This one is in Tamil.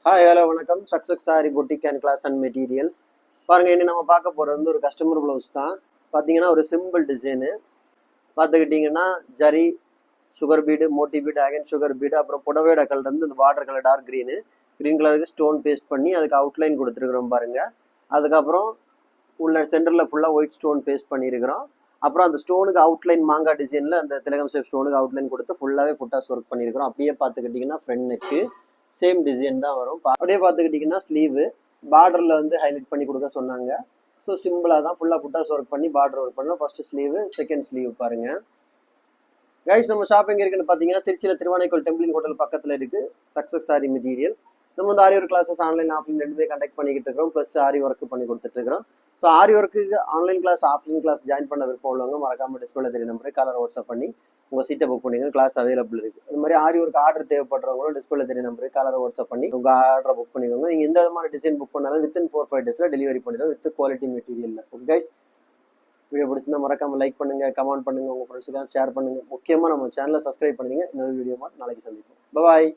ஹாய் ஹலோ வணக்கம். Success sari boutique and class and materials. பாருங்கள், இனி நம்ம பார்க்க போகிறது வந்து ஒரு கஸ்டமர் ப்ளவுஸ் தான். பார்த்தீங்கன்னா ஒரு சிம்பிள் டிசைனு பார்த்துக்கிட்டிங்கன்னா zari, sugar bead, Moti bead, again sugar bead, அப்புறம் புடவையோட கலர் வந்து இந்த வாட்டர் கலர் டார்க் க்ரீன் கலருக்கு ஸ்டோன் பேஸ்ட் பண்ணி அதுக்கு அவுட்லைன் கொடுத்துருக்குறோம் பாருங்கள். அதுக்கப்புறம் உள்ள சென்டரில் ஃபுல்லாக ஒயிட் ஸ்டோன் பேஸ்ட் பண்ணியிருக்கிறோம். அப்புறம் அந்த ஸ்டோனுக்கு அவுட்லைன் மாங்காய் டிசைனில் அந்த திலகம் ஷேப் ஸ்டோனுக்கு அவுட்லைன் கொடுத்து ஃபுல்லாகவே புட்டாஸ் ஒர்க் பண்ணியிருக்கிறோம். அப்படியே பார்த்துக்கிட்டிங்கன்னா ஃப்ரண்ட் நெக்கு சேம் டிசைன் தான் வரும். அப்படியே பார்த்துக்கிட்டிங்கன்னா ஸ்லீவு பார்டரில் வந்து ஹைலைட் பண்ணி கொடுக்க சொன்னாங்க. ஸோ சிம்பிளாக தான் ஃபுல்லாக புட்டாஸ் ஒர்க் பண்ணி பார்டர் ஒர்க் பண்ணோம். ஃபஸ்ட்டு ஸ்லீவு, செகண்ட் ஸ்லீவ் பாருங்கள். கைஸ், நம்ம ஷாப்பிங் இருக்குன்னு பார்த்தீங்கன்னா திருச்சியில் திருவானைக்கோள் டெம்பிளின் ஹோட்டல் பக்கத்தில் இருக்குது சக்ஸஸ் சாரி மெட்டீரியல்ஸ். நம்ம வந்து ஆரி ஒர்க் கிளாஸஸ் ஆன்லைன் ஆஃப்லைன் ரெண்டுமே கண்டக்ட் பண்ணிக்கிட்டு இருக்கிறோம். ப்ளஸ் ஆரி ஒர்க் பண்ணி கொடுத்துட்ருக்கிறோம். ஸோ ஆரி ஒர்க்குக்கு online class offline class join பண்ண விருப்பம் உள்ளவங்க மறக்காமல் டிஸ்பிளே தெரிய நம்பரை காலர் வாட்ஸ்அப் பண்ணி உங்கள் சீட்டை புக் பண்ணிங்க. கிளாஸ் அவைலபிள் இருக்குது. இந்த மாதிரி ஆரி ஒர்க் ஆர்டர் தேவைப்படுறவங்களும் டிஸ்பிளே தெரிய நம்பருக்கு காலர் வாட்ஸ்அப் பண்ணி உங்கள் ஆர்டரை புக் பண்ணிக்கோங்க. நீங்கள் எந்த விதமான டிசைன் புக் பண்ணாலும் வித்தின் 4-5 டேஸில் டெலிவரி பண்ணிடுவோம் வித் குவாலிட்டி மெட்டீரியலில். ஓகே கைஸ், வீடியோ பிடிச்சிருந்தா மறக்காமல் லைக் பண்ணுங்கள், கமெண்ட் பண்ணுங்கள், உங்கள் ஃப்ரெண்ட்ஸுக்காக ஷேர் பண்ணுங்கள். முக்கியமாக நம்ம சேனலை சப்ஸ்கிரைப் பண்ணுங்கள். இன்னொரு வீடியோ நாளைக்கு சந்திப்போம். பாய்.